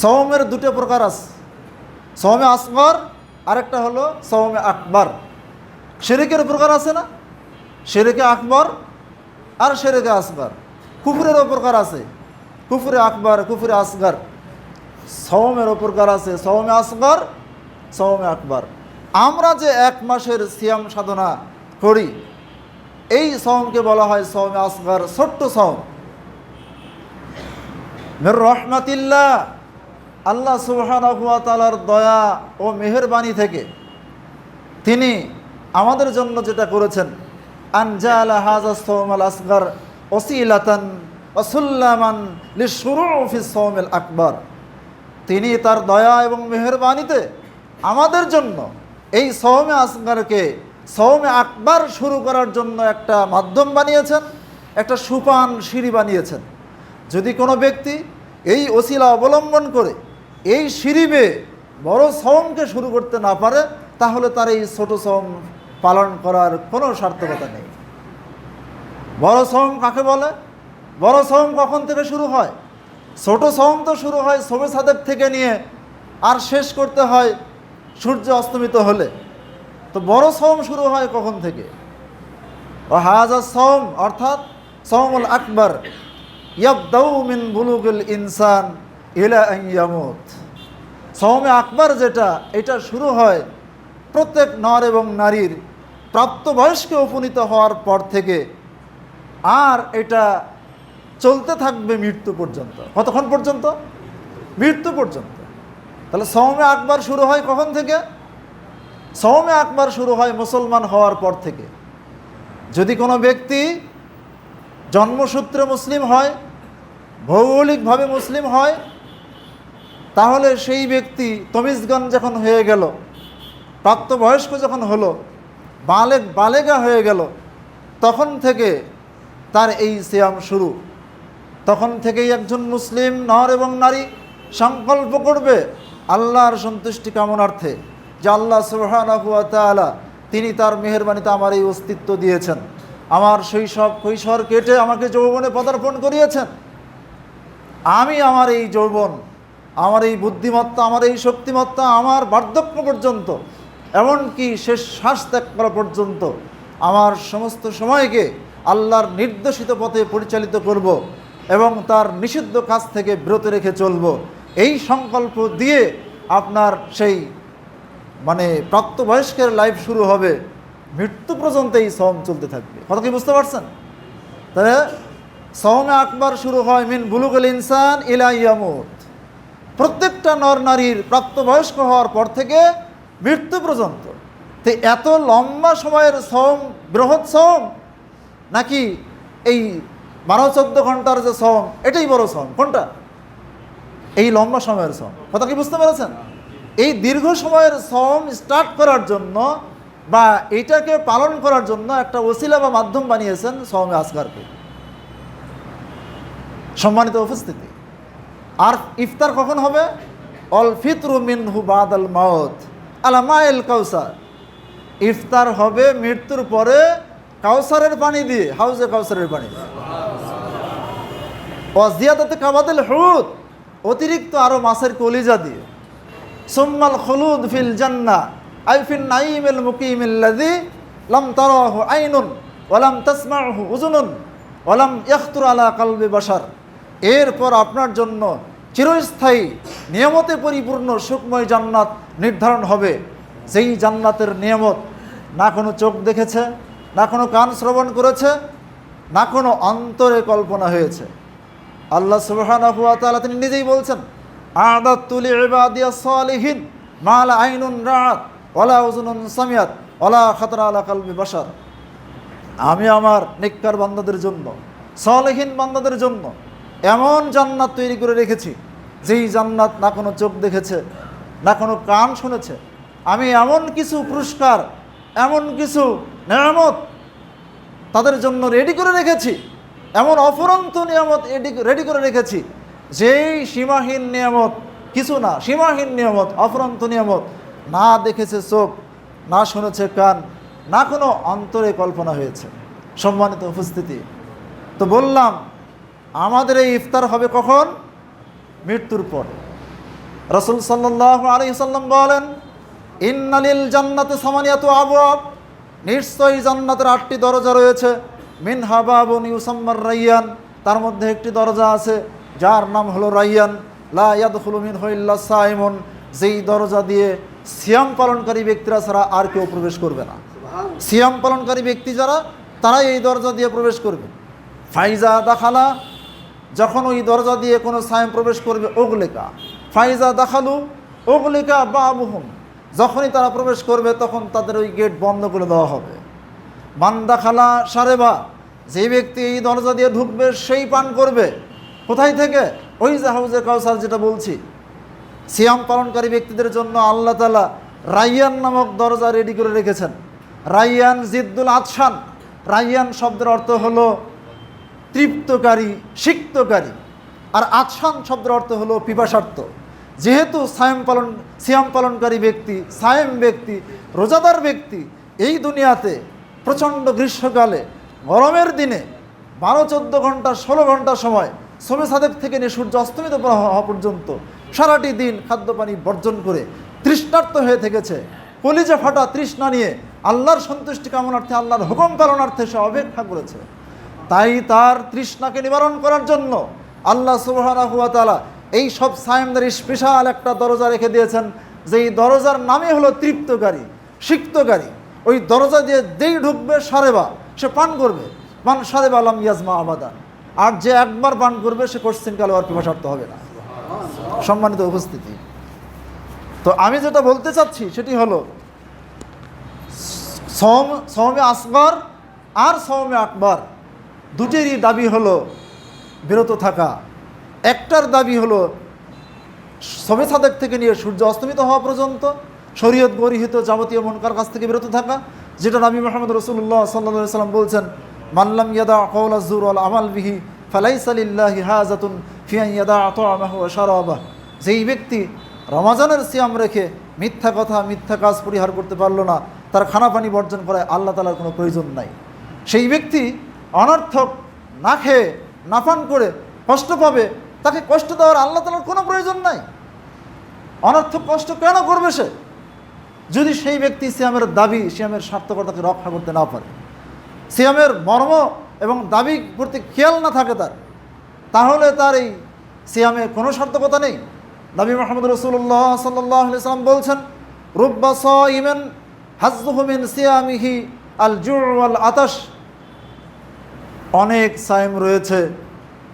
A: সওমের দুটো প্রকার আছে, সওমে আসগর আরেকটা হলো সওমে আকবর। শিরকের প্রকার আছে না, শিরকে আকবর আর শিরকে আসগর। কুফরেরও প্রকার আছে, কুফরে আকবর, কুফরে আসগর। সওমেরও প্রকার আছে, সওমে আসগর, সওমে আকবর। আমরা যে 1 মাসের সিয়াম সাধনা করি এই সওমকে বলা হয় সওমে আসগর, ছোট্ট সওম। মির রহমাতিল্লাহ, আল্লাহ সুবহানাহু ওয়া তাআলার দয়া ও মেহেরবানি থেকে তিনি আমাদের জন্য যেটা করেছেন, আনজালা হাযা সওমাল আসগর ওসিলাতান ওয়া সুল্লামান লিশুরু ফিস সওমিল আকবর। তিনি তার দয়া এবং মেহেরবানিতে আমাদের জন্য এই সওমে আসগরকে সওমে আকবর শুরু করার জন্য একটা মাধ্যম বানিয়েছেন, একটা সোপান সিঁড়ি বানিয়েছেন। যদি কোনো ব্যক্তি এই ওসিলা অবলম্বন করে এই সিঁড়ি বেয়ে বড় সওমকে শুরু করতে না পারে তাহলে তার এই ছোট সওম পালন করার কোনো সার্থকতা নেই। বড় সওম কাকে বলে? বড় সওম কখন থেকে শুরু হয়? ছোট সওম তো শুরু হয় শবে সাদেক থেকে নিয়ে আর শেষ করতে হয় সূর্য অস্তমিত হলে। তো বড় সওম শুরু হয় কখন থেকে? ও হাযা সওম অর্থাৎ সওমুল আকবর ইয়াবদাউ মিন বুলুগিল ইনসান ইলা আন ইয়ামুত। সওমে আকবর যেটা, এটা শুরু হয় প্রত্যেক নর এবং নারীর প্রাপ্তবয়স্কে উপনীত হওয়ার পর থেকে, আর এটা চলতে থাকবে মৃত্যু পর্যন্ত। কতক্ষণ পর্যন্ত? মৃত্যু পর্যন্ত। তাহলে সওমে আকবর শুরু হয় কখন থেকে? সওমে আকবর শুরু হয় মুসলমান হওয়ার পর থেকে। যদি কোনো ব্যক্তি জন্মসূত্রে মুসলিম হয়, ভৌগোলিকভাবে মুসলিম হয়, তাহলে সেই ব্যক্তি তমিজগান যখন হয়ে গেল, প্রাপ্তবয়স্ক যখন হলো, বালেগা হয়ে গেল, তখন থেকে তার এই সিয়াম শুরু। তখন থেকেই একজন মুসলিম নর এবং নারী সংকল্প করবে আল্লাহর সন্তুষ্টি কামনার্থে যে আল্লাহ সুবহানাহু ওয়া তাআলা তিনি তার মেহেরবানিতে আমার এই অস্তিত্ব দিয়েছেন, আমার শৈশব কৈশোর কেটে আমাকে যৌবনে পদার্পণ করিয়েছেন। আমি আমার এই যৌবন, আমার এই বুদ্ধিমত্তা, আমার এই শক্তিমত্তা, আমার বার্ধক্য পর্যন্ত, এমনকি শেষ শ্বাস ত্যাগ করা পর্যন্ত আমার সমস্ত সময়কে আল্লাহর নির্দেশিত পথে পরিচালিত করব এবং তার নিষিদ্ধ কাজ থেকে বিরত রেখে চলব। এই সংকল্প দিয়ে আপনার সেই প্রাপ্তবয়স্কের লাইফ শুরু হবে, মৃত্যু পর্যন্ত এই সওম চলতে থাকবে। কথা কি বুঝতে পারছেন? তাহলে সওমে আকবার শুরু হয় মিন বুলুগুল ইনসান ইলা ইয়ামুত, প্রত্যেকটা নর নারীর প্রাপ্তবয়স্ক হওয়ার পর থেকে মৃত্যু পর্যন্ত। তো এত লম্বা সময়ের সওম বৃহৎ সওম, নাকি এই 12-14 ঘন্টার যে সওম এটাই বড় সওম? কোনটা? এই লম্বা সময়ের সওম। কথা কি বুঝতে পেরেছেন? এই দীর্ঘ সময়ের সওম স্টার্ট করার জন্য বা এইটাকে পালন করার জন্য একটা ওসিলা বা মাধ্যম বানিয়েছেন সওমে আসগারকে। সম্মানিত উপস্থিতি, আর ইফতার কখন হবে? অল ফিতরু মিনহু বাদাল মাউত আলা মাইল কাউসার। ইফতার হবে মৃত্যুর পরে কাউসারের পানি দিয়ে, হাউজে কাউসারের পানি দিয়ে। ওয়াজিয়াদাতে কাবাদিল হুদ, অতিরিক্ত আরো মাছের কলিজা দিয়ে। সুম্মাল খুলুদ ফিল জান্নাহ আই ফিন নাঈমিল মুকিমিল্লাযী লাম তারাহু আইনুন ওয়া লাম তাসমাউহু উযুনুন ওয়া লাম ইয়াখতুর আলা কলবি বাশার। এরপর আপনার জন্য চিরস্থায়ী নিয়ামতে পরিপূর্ণ সুখময় জান্নাত নির্ধারণ হবে, যেই জান্নাতের নিয়ামত না কোনো চোখ দেখেছে, না কোনো কান শ্রবণ করেছে, না কোনো অন্তরে কল্পনা হয়েছে। আল্লাহ সুবহানাহু ওয়া তাআলা তিনি নিজেই বলছেন, আ'দাতু লিইবাদিয়াস সালিহিন মা লা আইনুন রাআত ওয়ালা উযুনুন সামিআত ওয়ালা খাতারা আলা কলবি বাশার। আমি আমার নেককার বান্দাদের জন্য, সালেহীন বান্দাদের জন্য এমন জান্নাত তৈরি করে রেখেছি, যেই জান্নাত না কোনো চোখ দেখেছে, না কোনো কান শুনেছে। আমি এমন কিছু পুরস্কার, এমন কিছু নিয়ামত তাদের জন্য রেডি করে রেখেছি, এমন অফুরন্ত নিয়ামত রেডি করে রেখেছি, যেই সীমাহীন নিয়ামত কিছু না, সীমাহীন নিয়ামত, অফুরন্ত নিয়ামত না দেখেছে চোখ, না শুনেছে কান, না কোনো অন্তরে কল্পনা হয়েছে। সম্মানিত উপস্থিতি, তো বললাম আমাদের এই ইফতার হবে কখন? মৃত্যুর পর। রাসূল সাল্লাল্লাহু আলাইহি ওয়াসাল্লাম বলেন, ইন্নালিল জান্নাতি সামানিয়াতু আবওয়াব, নিশ্চয়ই জান্নাতের 8টি দরজা রয়েছে। মিনহা বাবুন ইউসাম্মার রায়্যান, তার মধ্যে একটি দরজা আছে যার নাম হলো রায়্যান। লা ইয়াদখুলু মিনহু ইল্লা সাইমুন, যেই দরজা দিয়ে সিয়াম পালনকারী ব্যক্তিরা ছাড়া আর কেউ প্রবেশ করবে না। সিয়াম পালনকারী ব্যক্তি যারা, তারাই এই দরজা দিয়ে প্রবেশ করবে। ফাইজা দাখালা, যখন ওই দরজা দিয়ে কোনো সায়েম প্রবেশ করবে, ওগলেকা ফাইজা দাখালু ওগলেকা বাবুহুম, যখনই তারা প্রবেশ করবে তখন তাদের ওই গেট বন্ধ করে দেওয়া হবে। মান দাখালা সারেবা, যে ব্যক্তি এই দরজা দিয়ে ঢুকবে সেই পান করবে। কোথায় থেকে? ওই যে হাউজে কাউসার যেটা বলছি। সিয়াম পালনকারী ব্যক্তিদের জন্য আল্লাহ তাআলা রায়্যান নামক দরজা রেডি করে রেখেছেন। রায়্যান জিদ্দুল আতশান, রায়্যান শব্দের অর্থ হলো তৃপ্তকারী, সিক্তকারী, আর আতশান শব্দের অর্থ হলো পিপাসার্ত। যেহেতু সিয়াম পালনকারী ব্যক্তি, সায়েম ব্যক্তি, রোজাদার ব্যক্তি এই দুনিয়াতে প্রচণ্ড গ্রীষ্মকালে গরমের দিনে 12-14 ঘন্টা 16 ঘন্টা সময় শবে সাদেক থেকে নিয়ে সূর্য অস্তমিত হওয়া পর্যন্ত সারাটি দিন খাদ্যপানি বর্জন করে তৃষ্ণার্ত হয়ে থেকেছে। কলিজা ফাটা তৃষ্ণা নিয়ে আল্লাহর সন্তুষ্টি কামনার্থে, আল্লাহর হুকুম পালনার্থে সে অপেক্ষা করেছে। তাই তার তৃষ্ণাকে নিবারণ করার জন্য আল্লাহ সুবহানাহু ওয়া তাআলা এই সব সায়েমদের স্পেশাল একটা দরজা রেখে দিয়েছেন, যেই দরজার নামই হলো তৃপ্তকারী, সিক্তকারী। ওই দরজা দিয়ে যেই ঢুকবে সারেবা, সে পান করবে। মান সারেবা লাম ইয়াজমা আবাদান, আর যে একবার পান করবে সে কোশ্চিনকালে আর পিপাসার্ত হবে না। সম্মানিত উপস্থিতি, তো আমি যেটা বলতে চাচ্ছি সেটি হলো সওমে আসগর আর সওমে আকবার, দুটিরই দাবি হলো বিরত থাকা। একটার দাবি হলো শবে সাদেক থেকে নিয়ে সূর্য অস্তমিত হওয়া পর্যন্ত শরীয়ত গরিহিত যাবতীয় মুনকার কাছ থেকে বিরত থাকা, যেটা নবী মুহাম্মদ রাসূলুল্লাহ সাল্লাল্লাহু আলাইহি ওয়াসাল্লাম বলছেন, মাল্লাম ইয়াদা কাওলা যুর ওয়াল আমাল বিহি ফালাইসা লিল্লাহি হাজাতুন ফি আন ইয়াদা তা'আমাহু ওয়া শারাবাহ। যেই ব্যক্তি রমজানের সিয়াম রেখে মিথ্যা কথা মিথ্যা কাজ পরিহার করতে পারলো না, তার খানা পানি বর্জন করায় আল্লাহ তাআলার কোনো প্রয়োজন নাই। সেই ব্যক্তি অনর্থক না খেয়ে না পান করে কষ্ট পাবে, তাকে কষ্ট দেওয়ার আল্লাহ তাআলার কোনো প্রয়োজন নাই। অনর্থক কষ্ট কেন করবে সে, যদি সেই ব্যক্তি সিয়ামের দাবি সিয়ামের সার্থকতাকে রক্ষা করতে না পারে, সিয়ামের মর্ম এবং দাবি প্রতি খেয়াল না থাকে তার, তাহলে তার এই সিয়ামে কোনো সার্থকতা নেই। নবী মুহাম্মদ রাসূলুল্লাহ সাল্লাল্লাহু আলাইহি ওয়াসাল্লাম বলছেন, রুব্বা সাইমিন হাজ্জুহু মিন সিয়ামিহি আল জু' ওয়াল আতাশ। অনেক সায়েম রয়েছে,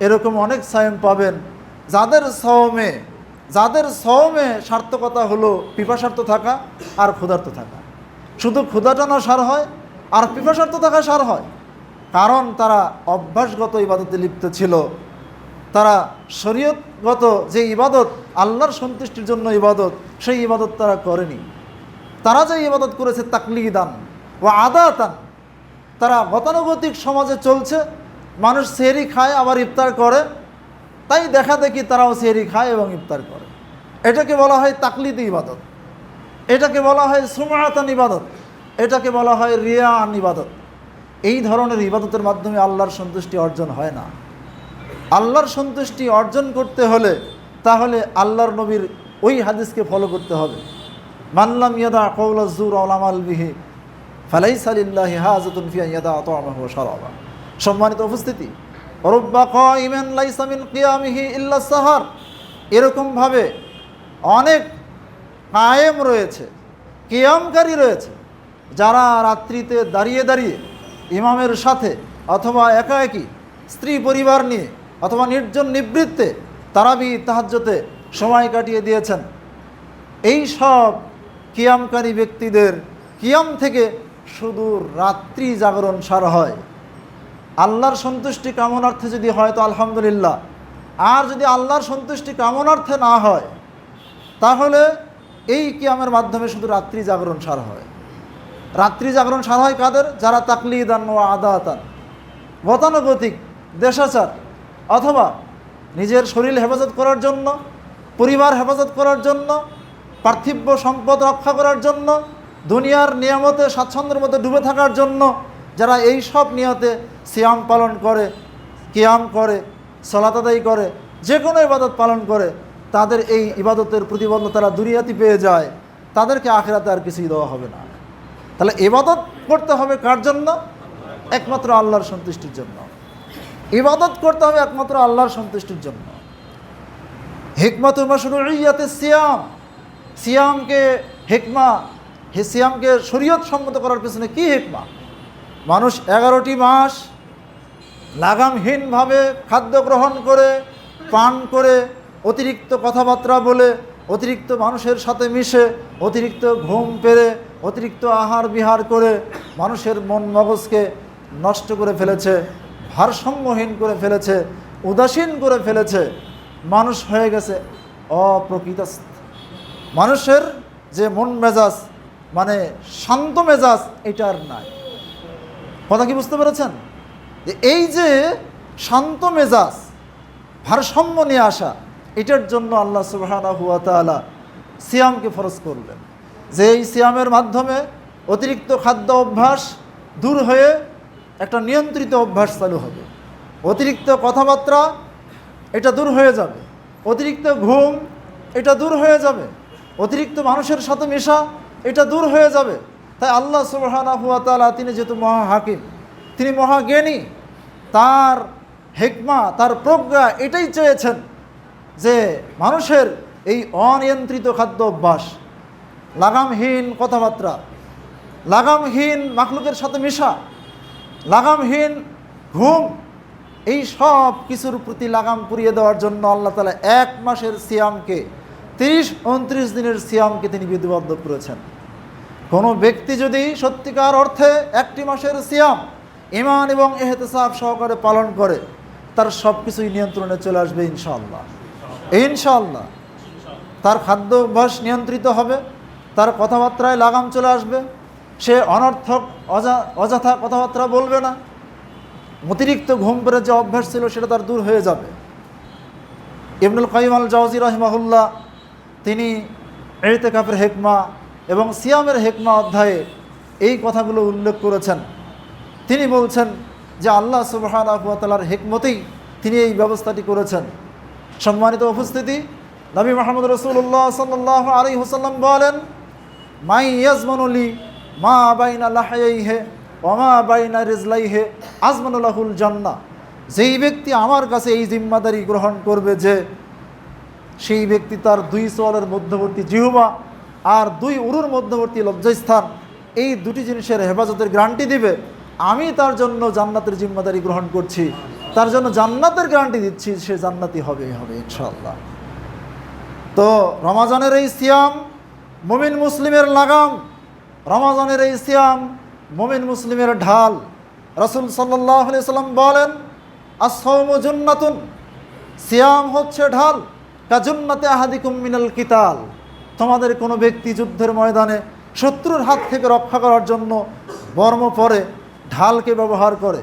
A: এরকম অনেক সায়েম পাবেন যাদের সওমে সার্থকতা হলো পিপাসার্থ থাকা আর ক্ষুধার্ত থাকা। শুধু ক্ষুধাটানো সার হয় আর পিপাসার্থ থাকা সার হয়, কারণ তারা অভ্যাসগত ইবাদতে লিপ্ত ছিল। তারা শরীয়তগত যে ইবাদত, আল্লাহর সন্তুষ্টির জন্য ইবাদত, সেই ইবাদত তারা করেনি। তারা যে ইবাদত করেছে তাকলিদান ও আদাতান, তারা গতানুগতিক সমাজে চলছে, মানুষ সেহরি খায় আবার ইফতার করে, তাই দেখা দেখি তারাও সেহরি খায় এবং ইফতার করে। এটাকে বলা হয় তাকলিদি ইবাদত, এটাকে বলা হয় সুমাআতান ইবাদত, এটাকে বলা হয় রিয়াআন ইবাদত। এই ধরনের ইবাদতের মাধ্যমে আল্লাহর সন্তুষ্টি অর্জন হয় না। আল্লাহর সন্তুষ্টি অর্জন করতে হলে তাহলে আল্লাহর নবীর ওই হাদিসকে ফলো করতে হবে, মাল্লাম ইয়াদা কাওলা যুর ওয়াল আমাল বিহি ফালাইসা লিল্লাহি হাজাতুন ফি আন ইয়াদা তা'আমাহু ওয়া শারাবাহ। সম্মানিত উপস্থিতি, রুব্বা কাইমান লাইসা মিন কিয়ামিহি ইল্লা সাহার, এরকমভাবে অনেক কায়েম রয়েছে, কিয়ামকারী রয়েছে, যারা রাত্রিতে দাঁড়িয়ে দাঁড়িয়ে ইমামের সাথে অথবা একাকী স্ত্রী পরিবার নিয়ে অথবা নির্জন নিবৃত্তে তারাবি তাহাজ্জুদে সময় কাটিয়ে দিয়েছেন। এই সব কিয়ামকারী ব্যক্তিদের কিয়াম থেকে শুধু রাত্রি জাগরণ সার হয়। আল্লাহর সন্তুষ্টি কামনার্থে যদি হয় তো আলহামদুলিল্লাহ, আর যদি আল্লাহর সন্তুষ্টি কামনার্থে না হয় তাহলে এই কিয়ামের মাধ্যমে শুধু রাত্রি জাগরণ সার হয়। রাত্রি জাগরণ সার হয় কাদের? যারা তাকলিদান ও আদাতান, গতানুগতিক দেশাচার অথবা নিজের শরীর হেফাজত করার জন্য, পরিবার হেফাজত করার জন্য, পার্থিব সম্পদ রক্ষা করার জন্য, দুনিয়ার নিয়ামতে স্বাচ্ছন্দ্যের মধ্যে ডুবে থাকার জন্য যারা এই সব নিয়তে সিয়াম পালন করে, কিয়াম করে, সালাত আদায় করে, যে কোনো ইবাদত পালন করে, তাদের এই ইবাদতের প্রতিবন্ধ তারা দুনিয়াতে পেয়ে যায়, তাদেরকে আখিরাতে আর কিছুই দেওয়া হবে না। তাহলে ইবাদত করতে হবে কার জন্য? একমাত্র আল্লাহর সন্তুষ্টির জন্য। ইবাদত করতে হবে একমাত্র আল্লাহর সন্তুষ্টির জন্য। হিকমাতুল মাশরুইয়াতে সিয়াম, সিয়ামকে সিয়ামকে শরীয়ত সম্মত করার পেছনে কি হিকমা? মানুষ 11টি মাস লাগামহীনভাবে খাদ্য গ্রহণ করে, পান করে, অতিরিক্ত কথাবার্তা বলে, অতিরিক্ত মানুষের সাথে মিশে, অতিরিক্ত ঘুম পেরে, অতিরিক্ত আহার বিহার করে মানুষের মন মগজকে নষ্ট করে ফেলেছে, ভারসাম্যহীন করে ফেলেছে, উদাসীন করে ফেলেছে। মানুষ হয়ে গেছে অপ্রকৃতস্থ। মানুষের যে মন মেজাজ, মানে শান্ত মেজাজ, এটা আর নাই। কথা কি বুঝতে পেরেছেন? এই যে শান্ত মেজাজ, ভারসাম্য নিয়ে আসা, এটার জন্য আল্লাহ সুবহানাহু ওয়া তাআলা সিয়ামকে ফরজ করলেন, যে এই সিয়ামের মাধ্যমে অতিরিক্ত খাদ্য অভ্যাস দূর হয়ে একটা নিয়ন্ত্রিত অভ্যাস চালু হবে। অতিরিক্ত কথাবার্তা এটা দূর হয়ে যাবে, অতিরিক্ত ঘুম এটা দূর হয়ে যাবে, অতিরিক্ত মানুষের সাথে মেশা এটা দূর হয়ে যাবে। তাই আল্লাহ সুবহানাহু ওয়া তাআলা তিনি যেহেতু মহা হাকিম, তিনি মহাজ্ঞানী, তার হিকমা, তার প্রজ্ঞা এটাই চেয়েছেন যে মানুষের এই অনিয়ন্ত্রিত খাদ্য অভ্যাস, লাগামহীন কথাবার্তা, লাগামহীন মাখলুকের সাথে মেশা, লাগামহীন ঘুম, এই সব কিছুর প্রতি লাগাম পুড়িয়ে দেওয়ার জন্য আল্লাহ তাআলা 1 মাসের সিয়ামকে, 30-29 দিনের সিয়ামকে তিনি বিধিবদ্ধ করেছেন। কোনো ব্যক্তি যদি সত্যিকার অর্থে 1টি মাসের সিয়াম ঈমান এবং ইহতিসাব সহকারে পালন করে, তার সব কিছুই নিয়ন্ত্রণে চলে আসবে ইনশাআল্লাহ। ইনশাআল্লাহ তার খাদ্য অভ্যাস নিয়ন্ত্রিত হবে, তার কথাবার্তায় লাগাম চলে আসবে, সে অনর্থক অযথা কথাবার্তা বলবে না, অতিরিক্ত ঘুম পেরে যে অভ্যাস ছিল সেটা তার দূর হয়ে যাবে। ইবনুল কাইয়িম আল জাওজি রাহিমাহুল্লাহ তিনি ইতিকাফের হিকমা এবং সিয়ামের হিকমা অধ্যায়ে এই কথাগুলো উল্লেখ করেছেন। তিনি বলছেন যে আল্লাহ সুবহানাহু ওয়া তাআলার হিকমতেই তিনি এই ব্যবস্থাটি করেছেন। সম্মানিত উপস্থিতি, নবী মুহাম্মদ রাসূলুল্লাহ সাল্লাল্লাহু আলাইহি ওয়াসাল্লাম বলেন, মাই ইয়াজমানু লি মা বাইনা লাহইহি ওয়া মা বাইনা রিজলাইহি আজমানু লাহুল জান্নাহ। যেই ব্যক্তি আমার কাছে এই জিম্মাদারি গ্রহণ করবে যে সেই ব্যক্তি তার দুই চোয়ালের মধ্যবর্তী জিহ্বা আর দুই উরুর মধ্যবর্তী লজ্জাস্থান, এই দুটি জিনিসের হেফাজতের গ্যারান্টি দিবে, আমি তার জন্য জান্নাতের জিম্মাদারি গ্রহণ করছি, তার জন্য জান্নাতের গ্যারান্টি দিচ্ছি, সে জান্নাতি হবে ইনশাআল্লাহ। তো রমাজানের এই সিয়াম মুমিন মুসলিমের লাগাম, রমাজানের এই সিয়াম মুমিন মুসলিমের ঢাল। রাসূল সাল্লাল্লাহু আলাইহি সাল্লাম বলেন, আস-সাওমু জুন্নাতুন, সিয়াম হচ্ছে ঢাল, কাজুন্নাতে আহাদিকুম মিনাল কিতাল, তোমাদের কোনো ব্যক্তি যুদ্ধের ময়দানে শত্রুর হাত থেকে রক্ষা করার জন্য বর্ম পরে ঢালকে ব্যবহার করে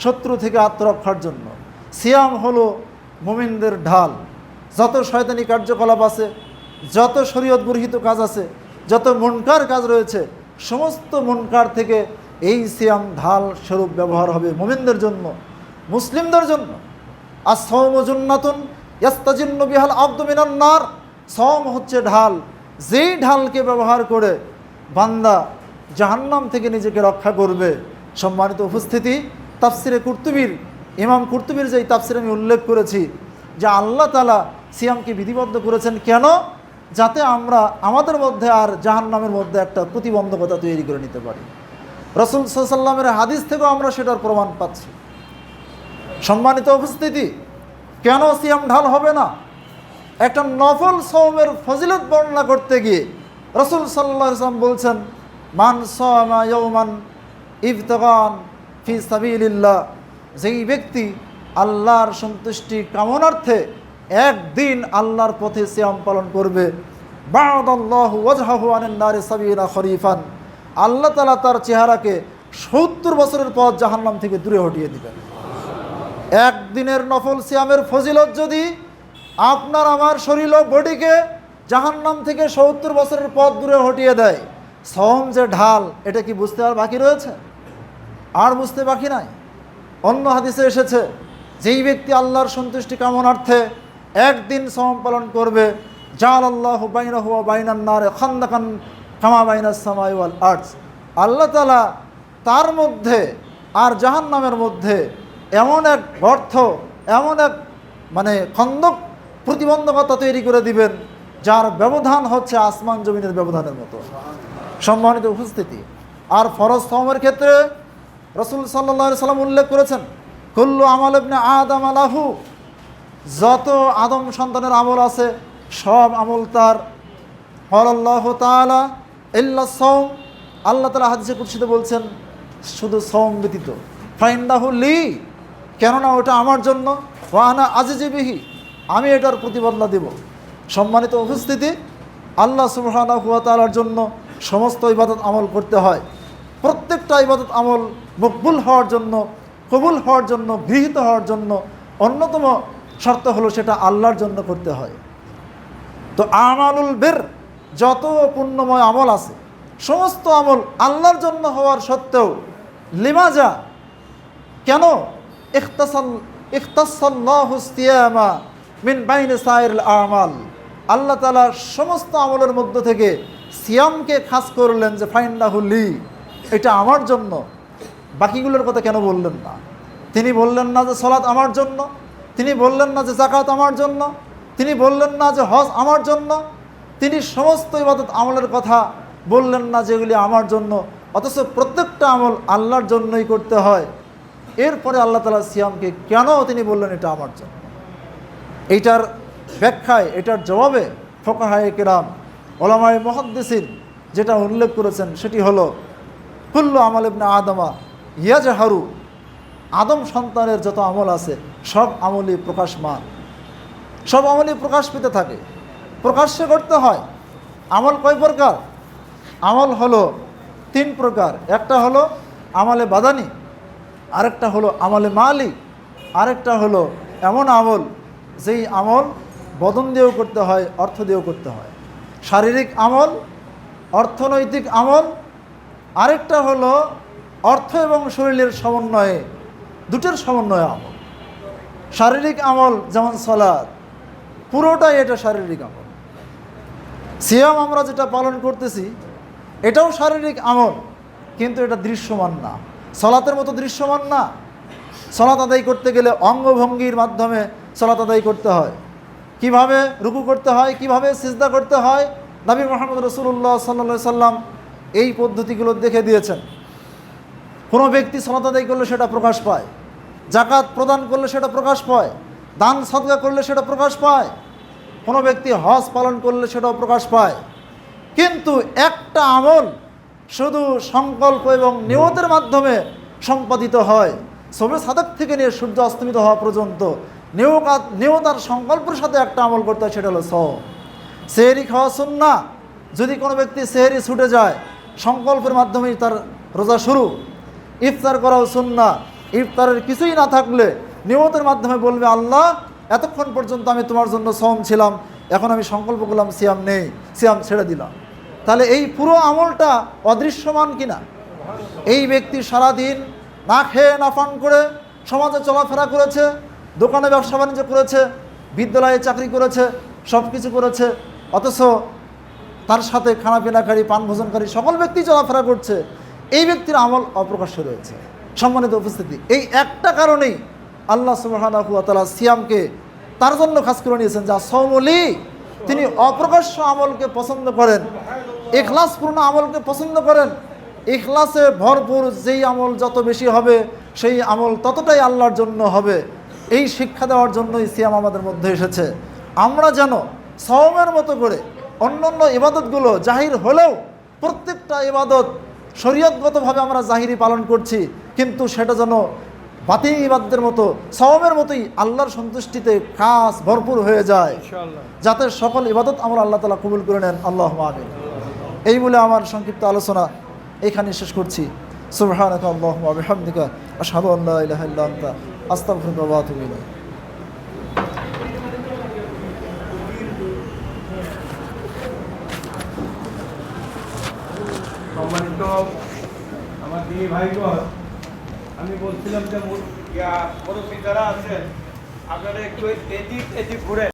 A: শত্রু থেকে আত্মরক্ষার জন্য। সিয়াম হলো মুমিনদের ঢাল। যত শয়তানি কার্যকলাপ আছে, যত শরীয়ত গৃহীত কাজ আছে, যত মুনকার কাজ রয়েছে, সমস্ত মুনকার থেকে এই সিয়াম ঢাল স্বরূপ ব্যবহার হবে মুমিনদের জন্য, মুসলিমদের জন্য। আস-সাওমু জুন্নাতুন ইয়াস্তাজিন্নু বিহাল আবদু মিনান নার, সওম হচ্ছে ঢাল, যেই ঢালকে ব্যবহার করে বান্দা জাহান্নাম থেকে নিজেকে রক্ষা করবে। সম্মানিত উপস্থিতি, তাফসিরে কুরতুবীর ইমাম কুরতুবীর যেই তাফসির আমি উল্লেখ করেছি যে আল্লাহ তাআলা সিয়ামকে বিধিবদ্ধ করেছেন কেন? যাতে আমরা আমাদের মধ্যে আর জাহান্নামের মধ্যে একটা প্রতিবন্ধকতা তৈরি করে নিতে পারি। রাসূল সাল্লাল্লাহু আলাইহি ওয়াসাল্লামের হাদিস থেকেও আমরা সেটার প্রমাণ পাচ্ছি। সম্মানিত উপস্থিতি, কেন সিয়াম ঢাল হবে না? একটা নফল সওমের ফজিলত বর্ণনা করতে গিয়ে রাসূল সাল্লাল্লাহু আলাইহি ওয়াসাল্লাম বলছেন, মান সামা ইয়াওমান ইবতিগান ফি সাবিলিল্লাহ, যেই ব্যক্তি আল্লাহর সন্তুষ্টি কামনার্থে একদিন আল্লাহর পথে সিয়াম পালন করবে, বা'দাল্লাহু ওয়াজহাহু আনিন নারি সাবিনা খরিফান, আল্লাহ তাআলা তার চেহারাকে 70 বছরের পথ জাহান্নাম থেকে দূরে হটিয়ে দিবেন। একদিনের নফল সিয়ামের ফজিলত যদি আপনার আমার শরীর ও বডিকে জাহান্নাম থেকে 70 বছরের পথ দূরে হটিয়ে দেয়, সওম যে ঢাল, এটা কি বুঝতে আর বাকি রয়েছে? আর বুঝতে বাকি নাই। অন্য হাদিসে এসেছে, যেই ব্যক্তি আল্লাহর সন্তুষ্টি কামনার্থে একদিন সওম পালন করবে, জাআলাল্লাহু বাইনাহু ওয়া বাইনান নার খান্দাকান কামা বাইনাস সামাই ওয়াল আরদ, আল্লাহ তাআলা তার মধ্যে আর জাহান্নামের মধ্যে এমন এক গর্ত, এমন এক খন্দক, প্রতিবন্ধকতা তৈরি করে দিবেন যার ব্যবধান হচ্ছে আসমান জমিনের ব্যবধানের মতো। সম্মানিত উপস্থিতি, আর ফরজ সওমের ক্ষেত্রে রাসূল সাল্লাল্লাহু আলাইহি ওয়াসাল্লাম উল্লেখ করেছেন, কুল্লু আমাল ইবনে আদম লাহু, যত আদম সন্তানের আমল আছে সব আমল তার। আল্লাহু তাআলা ইল্লা সাওম, আল্লাহ তাআলা হাদিসে কুদসিতে বলছেন শুধু সওম ব্যতীত, ফাইন্নাহু লি, কেননা ওটা আমার জন্য, ওয়া আনা আজিজি বিহি, আমি এটার প্রতিবদলা দেব। সম্মানিত উপস্থিতি, আল্লাহ সুবহানাহু ওয়া তাআলার জন্য সমস্ত ইবাদত আমল করতে হয়। প্রত্যেকটা ইবাদত আমল মকবুল হওয়ার জন্য, কবুল হওয়ার জন্য, গৃহীত হওয়ার জন্য অন্যতম শর্ত হলো সেটা আল্লাহর জন্য করতে হয়। তো আমালুল বির, যত পুণ্যময় আমল আছে সমস্ত আমল আল্লাহর জন্য হওয়ার সত্ত্বেও লিমাজা, কেন? ইখতাসাল্লাহু সিয়ামা মিন বাইনি সাইরিল আমাল, আল্লাহ তাআলা সমস্ত আমলের মধ্য থেকে সিয়ামকে খাস করলেন যে ফাইন্নাহু লি, এটা আমার জন্য। বাকিগুলোর কথা কেন বললেন না? তিনি বললেন না যে সালাত আমার জন্য, তিনি বললেন না যে যাকাত আমার জন্য, তিনি বললেন না যে হজ আমার জন্য, তিনি সমস্ত ইবাদত আমলের কথা বললেন না যেগুলি আমার জন্য, অথচ প্রত্যেকটা আমল আল্লাহর জন্যই করতে হয়। এরপরে আল্লাহ তাআলা সিয়ামকে কেন তিনি বললেন এটা আমার জন্য? এইটার ব্যাখ্যায়, এটার জবাবে ফুকাহায়ে কেরাম, উলামায়ে মুহাদ্দিসিন যেটা উল্লেখ করেছেন সেটি হলো, কুল্লু আমাল ইবনে আদমা ইয়াজহারু আদম সন্তানের যত আমল আছে সব আমলই প্রকাশমান, সব আমলই প্রকাশ পেতে থাকে, প্রকাশ্যে করতে হয়। আমল কয় প্রকার? আমল হলো 3 প্রকার। একটা হলো আমলে বাদানি, আরেকটা হলো আমলে মালি, আরেকটা হলো এমন আমল যেই আমল বদন দিয়েও করতে হয়, অর্থ দিয়েও করতে হয়। শারীরিক আমল, অর্থনৈতিক আমল, আরেকটা হলো অর্থ এবং শরীরের সমন্বয়ে, দুটোর সমন্বয়ে আমল। শারীরিক আমল যেমন সালাত, পুরোটাই এটা শারীরিক আমল। সিয়াম আমরা যেটা পালন করতেছি এটাও শারীরিক আমল, কিন্তু এটা দৃশ্যমান না, সালাতের মতো দৃশ্যমান না। সালাত আদায় করতে গেলে অঙ্গভঙ্গির মাধ্যমে সালাত আদায় করতে হয়। কিভাবে রুকু করতে হয়, কিভাবে সিজদা করতে হয়, নবী মুহাম্মদ রাসূলুল্লাহ সাল্লাল্লাহু আলাইহি সাল্লাম এই পদ্ধতিগুলো দেখে দিয়েছেন। কোনো ব্যক্তি সালাত আদায় করলে সেটা প্রকাশ পায়, জাকাত প্রদান করলে সেটা প্রকাশ পায়, দান সদকা করলে সেটা প্রকাশ পায়, কোনো ব্যক্তি হজ পালন করলে সেটাও প্রকাশ পায়। কিন্তু একটা আমল শুধু সংকল্প এবং নিয়তের মাধ্যমে সম্পাদিত হয়। সবে সাদেক থেকে নিয়ে সূর্য অস্তমিত হওয়া পর্যন্ত নিয়ত আর সংকল্পের সাথে একটা আমল করতে হয়, সেটা হলো সওম। সেহরি খাওয়া সুন্নাহ, যদি কোনো ব্যক্তি সেহরি ছুটে যায় সংকল্পের মাধ্যমেই তার রোজা শুরু। ইফতার করাও সুন্নাহ, ইফতারের কিছুই না থাকলে নিয়তের মাধ্যমে বলবে আল্লাহ এতক্ষণ পর্যন্ত আমি তোমার জন্য সওম ছিলাম, এখন আমি সংকল্প করলাম সিয়াম নেই, সিয়াম ছেড়ে দিলাম। তাহলে এই পুরো আমলটা অদৃশ্যমান কিনা? এই ব্যক্তি সারাদিন না খেয়ে না পান করে সমাজে চলাফেরা করেছে, দোকানে ব্যবসা বাণিজ্য করেছে, বিদ্যালয়ে চাকরি করেছে, সব কিছু করেছে, অথচ তার সাথে খানাপিনাকারী পান ভোজনকারী সকল ব্যক্তি চলাফেরা করছে, এই ব্যক্তির আমল অপ্রকাশ্য রয়েছে। সম্মানিত উপস্থিতি, এই একটা কারণেই আল্লাহ সুবহানাহু ওয়া তাআলা সিয়ামকে তার জন্য খাস করে নিয়েছেন, যা সওমলি, তিনি অপ্রকাশ্য আমলকে পছন্দ করেন, ইখলাসপূর্ণ আমলকে পছন্দ করেন। ইখলাসে ভরপুর যেই আমল যত বেশি হবে সেই আমল ততটাই আল্লাহর জন্য হবে। এই শিক্ষা দেওয়ার জন্যই সিয়াম আমাদের মধ্যে এসেছে। আমরা যেন সওমের মতো করে অন্যান্য ইবাদতগুলো জাহির হলেও প্রত্যেকটা ইবাদত শরীয়তগতভাবে আমরা জাহিরি পালন করছি, কিন্তু সেটা যেন বাতিল ইবাদতের মতো সওমের মতোই আল্লাহর সন্তুষ্টিতে খাস ভরপুর হয়ে যায়, যাতে সকল ইবাদত আমরা আল্লাহ তাআলা কবুল করে নেন। আল্লাহুম্মা আমিন। এই বলে আমার সংক্ষিপ্ত আলোচনা এখানে শেষ করছি। সুবহানাকা আল্লাহুম্মা ওয়া বিহামদিকা আশহাদু আল্লা ইলাহা ইল্লা আনতা আস্তাগফিরুকা ওয়া আতুবু ইলাইক।
B: সম্মানিত আমার দিদি ভাইগণ, আমি বলছিলাম যে মুরব্বী যারা আছেন আপনারা একটু এদিক ঘুরে